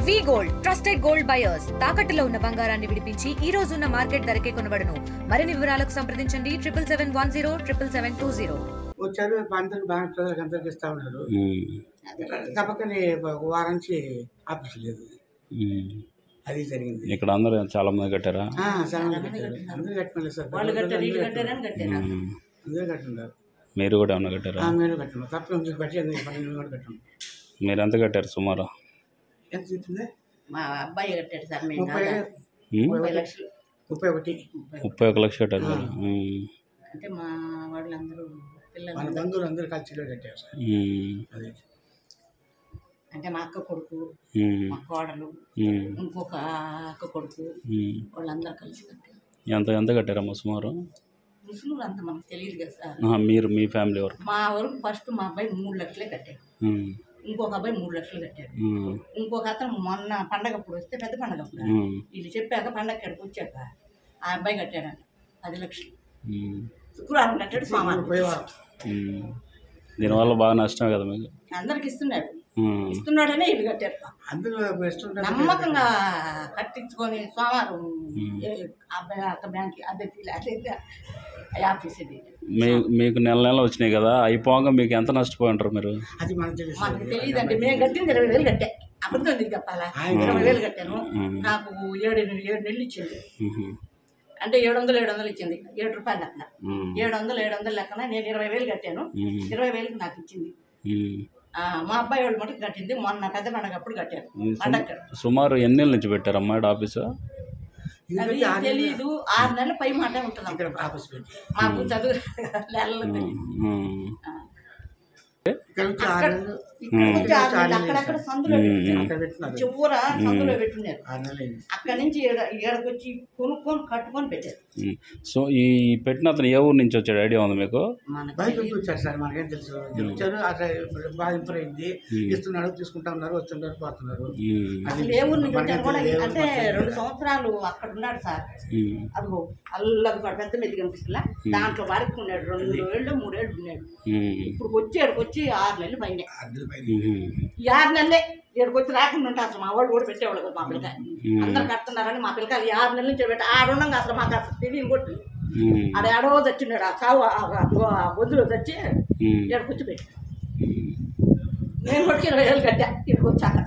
వి gold trusted gold buyers తాకట్టులో ఉన్న బంగారాన్ని విడిపించి ఈ రోజు ఉన్న మార్కెట్ ధరకే కొనబడును. మరిన్ని వివరాలకు సంప్రదించండి 7710772020. వచ్చారు అందరికి బ్యాంక్ ప్రజలకు అందరికి ఇస్తా ఉన్నారు. తప్పకని వారం నుంచి ఆఫీస్ లేదు. అది జరిగింది. ఇక్కడ అందరూ చాలా మంది కట్టారా? చాలా మంది కట్టారు. అందరూ కట్టలేదు సార్. అందరూ కట్టున్నారు. మీరు కూడా ఏమన్నా కట్టారా? మేము కట్టాము. తప్పకుండా బట్టి కూడా కట్టాము. మీరు ఎంత కట్టారు సుమారు? ఎంత చెప్తుంది? మా అబ్బాయి కట్టాడు సార్. 31 లక్షలు కట్టారు. అంటే మా వాళ్ళందరూ పిల్లలు మన బంధువులు అందరూ కలిసి కట్టారు సార్. అదే అంటే మా అక్క కొడుకు, మా కోడలు, ఇంకొక అక్క కొడుకు, వాళ్ళందరూ కలిసి కట్టారు. ఎంత కట్టారమ్మా సుమారు? ముస్లింలు అంత మనకు తెలియదు కదా సార్. మీరు మీ ఫ్యామిలీ వరకు? మా వరకు ఫస్ట్ మా అబ్బాయి 3 లక్షలే కట్టాడు. ఇంకొక అబ్బాయి 3 లక్షలు కట్టాడు. ఇంకొక అతను మొన్న పండగప్పుడు వస్తే పెద్ద పండగప్పుడు వీళ్ళు చెప్పాక పండగ ఇక్కడికి వచ్చాక ఆ అబ్బాయి కట్టాడంట 10 లక్షలు. శుక్రవారం కట్టాడు, సోమవారం పోయేవారు. దీనివల్ల బాగా నష్టం కదా మీకు? అందరికి ఇస్తున్నాడనే ఇల్లు కట్టారు. అందరూ నమ్మకంగా కట్టించుకొని సోమవారం అబ్బాయి అక్క బ్యాంక్ అద్దె ఆఫీస్ ఇది మీకు నెల వచ్చినాయి కదా, అయిపోగా మీకు ఎంత నష్టపోయి ఉంటారు మీరు? అది మనకు తెలియదు అండి. మేము కట్టింది 20,000 కట్టా. అబద్ధం ఎందుకు చెప్పాలా? 20,000 కట్టాను. నాకు 7 నెలలు ఇచ్చింది. అంటే 700 ఇచ్చింది. 7 రూపాయలు లెక్కన 700 లెక్కన నేను 20,000 కట్టాను. 20,000 నాకు ఇచ్చింది. మా అబ్బాయి వాళ్ళు మటుకు కట్టింది మొన్న పెద్ద పండగప్పుడు కట్టారు. సుమారు ఎన్ని నెలల నుంచి పెట్టారమ్మా ఆఫీసు? అది తెలీదు. 6 నెలల పై మాట ఉంటుంది మాకు చదువు అక్కడక్కడ సందులో చివర సందులో పెట్టున్నారు. అక్కడి నుంచి ఏడకొచ్చి కొనుక్కొని కట్టుకొని పెట్టారు. సో ఈ పెట్టిన అతను ఏ ఊరు నుంచి వచ్చాడు ఐడియా ఉంది మీకు? వచ్చారు సార్, మనకేం తెలుసు. వచ్చారు అట్లా బాగా ఇంప్రూవ్ అయింది. ఇస్తున్నారు, తీసుకుంటా ఉన్నారు, వస్తున్నారు, పోతున్నారు. అసలు ఏ ఊరు నుంచి వచ్చారు కూడా అంటే 2 సంవత్సరాలు అక్కడ ఉన్నాడు సార్. అదిగో అల్లది పెద్ద మీద కనిపిస్తుందా దాంట్లో వాడుకున్నాడు. 2 ఏళ్ళు 3 ఏళ్ళు ఉన్నాడు. ఇప్పుడు వచ్చి 6 నెలలు పైన. ఈ 6 నెలలే ఏడుకొచ్చి రాకుండా ఉంటే అసలు మా వాళ్ళు కూడా పెట్టేవాళ్ళు కదా. మా పిల్లకాయ అందరు కడుతున్నారని మా పిల్లకాయలు 6 నెలల నుంచి పెట్టి ఆడుండగా అసలు మాకు అసలు తెలియని కొట్టి ఆడ ఎడవ చచ్చినాడు. ఆ చావు బొద్దులో చచ్చి ఏడుకొచ్చి పెట్టి నేను కొట్టి 20,000 కట్టా. ఇక్కడికొచ్చాక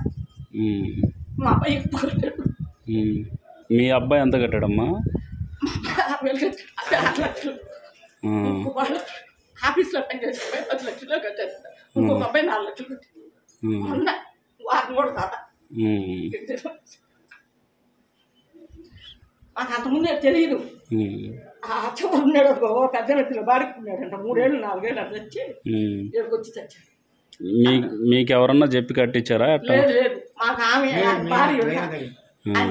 మా అబ్బాయి మీ అబ్బాయి ఎంత కట్టాడమ్మా? 6,000 కట్టాడు. 8 లక్షలు. వాళ్ళు ఆఫీస్లో పనిచేసి 10 లక్షలు కట్టారు. ఇంకొక అబ్బాయి 4 లక్షలు కట్టారు. మొన్న వారం కూడా తాత మాకు అంతకుముందే తెలియదు. ఆ చివరు ఉన్నాడు పెద్ద వ్యక్తిలో బాడుకున్నాడంట. 3 ఏళ్ళు 4 ఏళ్ళు అట్లా వచ్చి ఇక్కడికి చచ్చాడు. మీకు ఎవరన్నా చెప్పి కట్టించారా? లేదు మాకు ఆమె ఆయన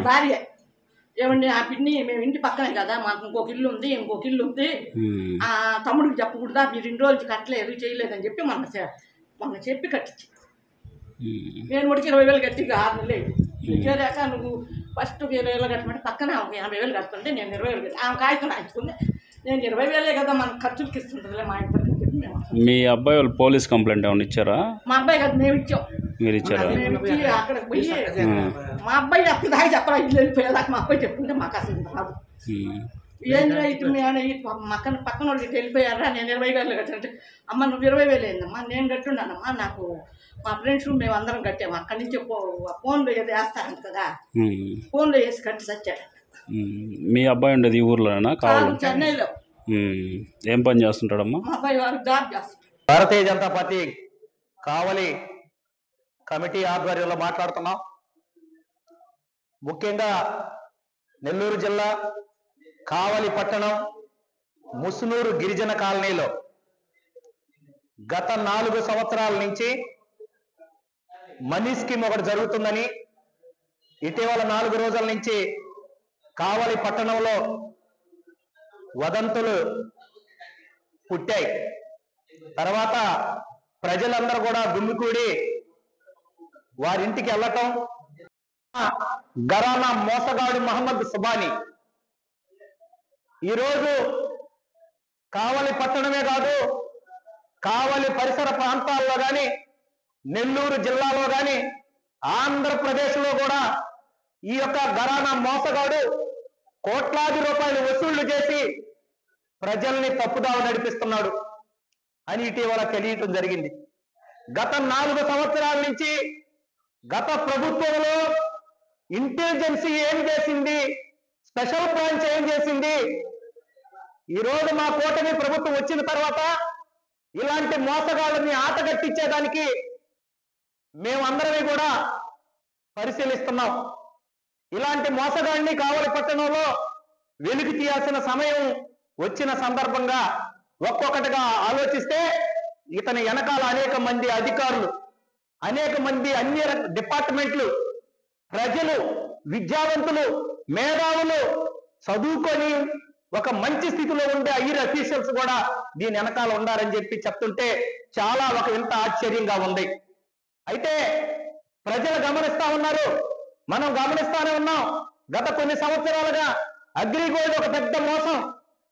భార్య ఏమండి ఆ పిన్ని మేము ఇంటి పక్కనే కదా, మాకు ఇంకొక ఇల్లు ఉంది. ఆ తమ్ముడికి చెప్పకూడదా మీరు 2 రోజులు కట్టలేదు చేయలేదని చెప్పి మొన్న చెప్పి కట్టించి నేను కూడా 20,000 కట్టి 6 నెలలు చేరాక నువ్వు ఫస్ట్ 20,000 కట్టమంటే పక్కన 50,000 కట్టుకుంటే నేను 20,000 కట్టి ఆమె కాగితం రాయించుకుంది. నేను 20,000 కదా మనకు ఖర్చులకి ఇస్తుంటుందిలే మా ఇంట్లో. మీ అబ్బాయి వాళ్ళు పోలీస్ కంప్లైంట్ ఏమైనా ఇచ్చారా? మా అబ్బాయి కదా మేము ఇచ్చాం. మీరు ఇచ్చారా? అక్కడికి పోయి మా అబ్బాయి అప్పుడు దాకా చెప్పరా ఇల్లు వెళ్ళిపోయేదాకా మా అబ్బాయి చెప్పుకుంటే మాకు అసలు రాదు. ఏంద్రా ఇటు పక్కన వాళ్ళు ఇటు వెళ్ళిపోయారా నేను 20,000 కట్టానంటే అమ్మ నువ్వు 20,000 అయిందమ్మా నేను కట్టున్నానమ్మా. నాకు మా ఫ్రెండ్స్ మేము అందరం కట్టాము. అక్కడి నుంచి ఫోన్లో ఏదో వేస్తారంట కదా, ఫోన్లో వేసి కట్టి చచ్చాడు. మీ అబ్బాయి ఉండేది ఈ ఊర్లోనా? చెన్నైలో. ఏం పని చేస్తుంటాడమ్మా? మా అబ్బాయి వారు జాబ్ చేస్తుంటాడు. భారతీయ జనతా పార్టీ కావలి కమిటీ ఆధ్వర్యంలో మాట్లాడుతున్నాం. ముఖ్యంగా నెల్లూరు జిల్లా కావలి పట్టణం ముసునూరు గిరిజన కాలనీలో గత 4 సంవత్సరాల నుంచి మనీ స్కీమ్ ఒకటి జరుగుతుందని ఇటీవల 4 రోజుల నుంచి కావలి పట్టణంలో వదంతులు పుట్టాయి. తర్వాత ప్రజలందరూ కూడా గుమ్మికూడి వారింటికి వెళ్ళటం, గరానా మోసగాడు మహమ్మద్ సుబానీ ఈరోజు కావలి పట్టణమే కాదు కావలి పరిసర ప్రాంతాల్లో కానీ నెల్లూరు జిల్లాలో కానీ ఆంధ్రప్రదేశ్లో కూడా ఈ యొక్క ఘరానా మోసగాడు కోట్లాది రూపాయలు వసూళ్లు చేసి ప్రజల్ని తప్పుదావ నడిపిస్తున్నాడు అని ఇటీవల తెలియటం జరిగింది. గత 4 సంవత్సరాల నుంచి గత ప్రభుత్వంలో ఇంటెలిజెన్సీ ఏం చేసింది, స్పెషల్ బ్రాంచ్ ఏం చేసింది, ఈరోజు మా కూటమి ప్రభుత్వం వచ్చిన తర్వాత ఇలాంటి మోసగాళ్ళని ఆట కట్టించేదానికి మేమందరమే కూడా పరిశీలిస్తున్నాం. ఇలాంటి మోసగాళ్ళని కావలి పట్టణంలో వెలికి తీయాల్సిన సమయం వచ్చిన సందర్భంగా ఒక్కొక్కటిగా ఆలోచిస్తే ఇతని వెనకాల అనేక మంది అధికారులు, అనేక మంది అన్ని డిపార్ట్మెంట్లు, ప్రజలు, విద్యావంతులు, మేధావులు, చదువుకొని ఒక మంచి స్థితిలో ఉండే హైయర్ అఫీషియల్స్ కూడా దీని వెనకాల ఉండాలని చెప్పి చెప్తుంటే చాలా ఒక ఇంత ఆశ్చర్యంగా ఉంది. అయితే ప్రజలు గమనిస్తా ఉన్నారు, మనం గమనిస్తానే ఉన్నాం. గత కొన్ని సంవత్సరాలుగా అగ్రిగోల్డ్ ఒక పెద్ద మోసం,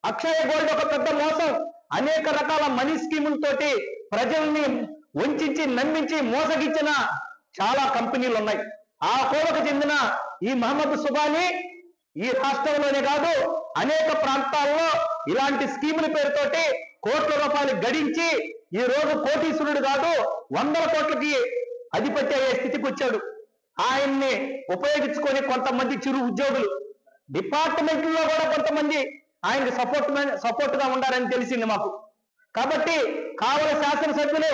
అక్షయ గోల్డ్ ఒక పెద్ద మోసం, అనేక రకాల మనీ స్కీములతోటి ప్రజల్ని వంచి నమ్మించి మోసగించిన చాలా కంపెనీలు ఉన్నాయి. ఆ కోవకు చెందిన ఈ మహమ్మద్ సుబానీ ఈ రాష్ట్రంలోనే కాదు అనేక ప్రాంతాల్లో ఇలాంటి స్కీముల పేరుతోటి కోట్ల రూపాయలు గడించి ఈ రోజు కోటీశ్వరుడు కాదు 100 కోట్లకి అధిపతి అయ్యే స్థితికి వచ్చాడు. ఆయన్ని ఉపయోగించుకొని కొంతమంది చిరు ఉద్యోగులు డిపార్ట్మెంట్లో కూడా కొంతమంది ఆయనకి సపోర్ట్ గా ఉండాలని తెలిసింది మాకు. కాబట్టి కావలి శాసనసభ్యులు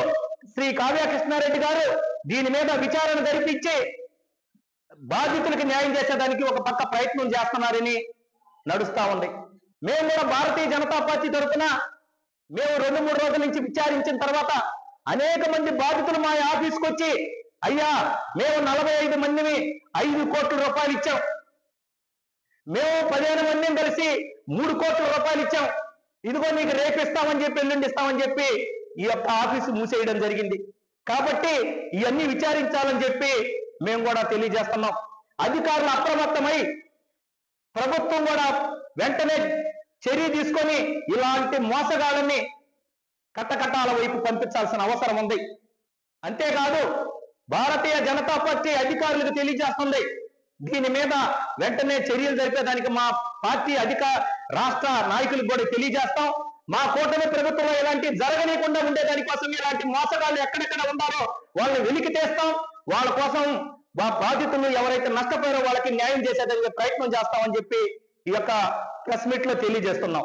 శ్రీ కావ్య కృష్ణారెడ్డి గారు దీని మీద విచారణ జరిపించి బాధితులకు న్యాయం చేసేదానికి ఒక పక్క ప్రయత్నం చేస్తున్నారని నడుస్తా ఉంది. మేము కూడా భారతీయ జనతా పార్టీ తరఫున మేము 2-3 రోజుల నుంచి విచారించిన తర్వాత అనేక మంది బాధితులు మా ఆఫీస్కి వచ్చి, అయ్యా మేము 45 మందిని 5 కోట్ల రూపాయలు ఇచ్చాం, మేము 15 మందిని కలిసి 3 కోట్ల రూపాయలు ఇచ్చాం, ఇదిగో నీకు రేపు ఇస్తామని చెప్పి ఎల్లుండి ఇస్తామని చెప్పి ఈ యొక్క ఆఫీసు మూసేయడం జరిగింది. కాబట్టి ఇవన్నీ విచారించాలని చెప్పి మేము కూడా తెలియజేస్తున్నాం. అధికారులు అప్రమత్తమై ప్రభుత్వం కూడా వెంటనే చర్య తీసుకొని ఇలాంటి మోసగాళ్ళని కట్టకట్టాల వైపు పంపించాల్సిన అవసరం ఉంది. అంతేకాదు భారతీయ జనతా పార్టీ అధికారులకు తెలియజేస్తుంది, దీని మీద వెంటనే చర్యలు జరిపేదానికి మా పార్టీ రాష్ట్ర నాయకులకు కూడా తెలియజేస్తాం. మా కూటమి ప్రభుత్వంలో ఇలాంటి జరగనీయకుండా ఉండేదానికోసం ఇలాంటి మోసగాళ్ళు ఎక్కడెక్కడ ఉన్నారో వాళ్ళని వెలికి తీస్తాం. వాళ్ళ కోసం బాధితులు ఎవరైతే నష్టపోయారో వాళ్ళకి న్యాయం చేసేదానికి ప్రయత్నం చేస్తామని చెప్పి ఈ యొక్క ప్రెస్ మీట్ లో తెలియజేస్తున్నాం.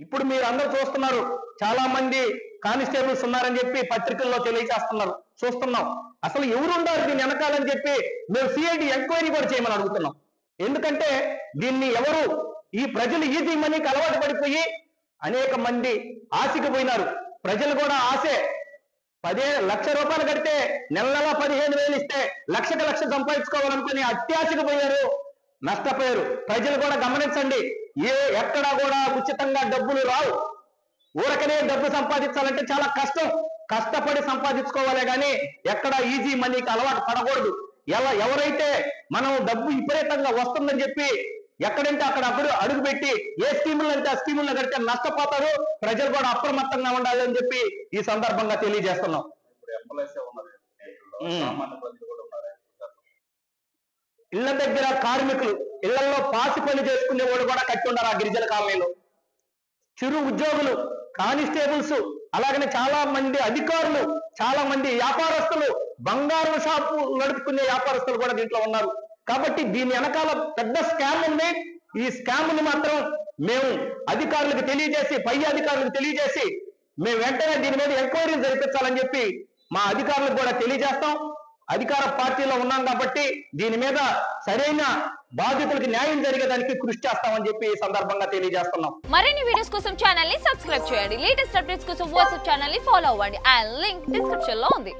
ఇప్పుడు మీరు అందరూ చూస్తున్నారు, చాలా మంది కానిస్టేబుల్స్ ఉన్నారని చెప్పి పత్రికల్లో తెలియజేస్తున్నారు, చూస్తున్నాం. అసలు ఎవరు ఉండారు దీన్ని వెనకాలని చెప్పి మేము సిఐడి ఎంక్వైరీ కూడా చేయమని అడుగుతున్నాం. ఎందుకంటే దీన్ని ఎవరు ఈ ప్రజలు ఈజీ మనీకి అలవాటు పడిపోయి అనేక మంది ఆశకి పోయినారు. ప్రజలు కూడా ఆశే 15 లక్ష రూపాయలు కడితే నెల 15,000 ఇస్తే లక్ష సంపాదించుకోవాలనుకుని అత్యాశకు పోయారు, నష్టపోయారు. ప్రజలు కూడా గమనించండి, ఎక్కడా కూడా ఉచితంగా డబ్బులు రావు. ఊరకనే డబ్బు సంపాదించాలంటే చాలా కష్టం, కష్టపడి సంపాదించుకోవాలే కానీ ఎక్కడ ఈజీ మనీకి అలవాటు పడకూడదు. ఎవరైతే మనం డబ్బు విపరీతంగా వస్తుందని చెప్పి ఎక్కడంటే అక్కడ అడుగు పెట్టి ఏ స్కీములు అంటే ఆ స్కీములను కడితే నష్టపోతారు. ప్రజలు కూడా అప్రమత్తంగా ఉండాలి అని చెప్పి ఈ సందర్భంగా తెలియజేస్తున్నాం. ఇళ్ల దగ్గర కార్మికులు, ఇళ్లలో పాసి పని చేసుకునే వాళ్ళు కూడా కట్టి ఉన్నారు ఆ గిరిజన కాలనీలో. చిరు ఉద్యోగులు, కానిస్టేబుల్స్, అలాగనే చాలా మంది అధికారులు, చాలా మంది వ్యాపారస్తులు, బంగారు షాపు నడుపుకునే వ్యాపారస్తులు కూడా దీంట్లో ఉన్నారు. కాబట్టి దీని వెనకాల పెద్ద స్కామ్ ఉంది. ఈ స్కామ్ ని మాత్రం మేము అధికారులకు తెలియజేసి, పై అధికారులకు తెలియజేసి మేము వెంటనే దీని మీద ఎంక్వైరీ జరిపించాలని చెప్పి మా అధికారులకు కూడా తెలియజేస్తాం. అధికార పార్టీలో ఉన్నాం కాబట్టి దీని మీద సరైన బాధితులకు న్యాయం జరిగేదానికి కృషి చేస్తామని చెప్పి ఈ సందర్భంగా తెలియజేస్తున్నాం. మరిన్ని వీడియోస్ కోసం ఛానల్ ని సబ్స్క్రైబ్ చేయండి. లేటెస్ట్ అప్డేట్స్ కోసం వాట్సాప్ ఛానల్ ని ఫాలో అవ్వండి. ఆ లింక్ డిస్క్రిప్షన్ లో ఉంది.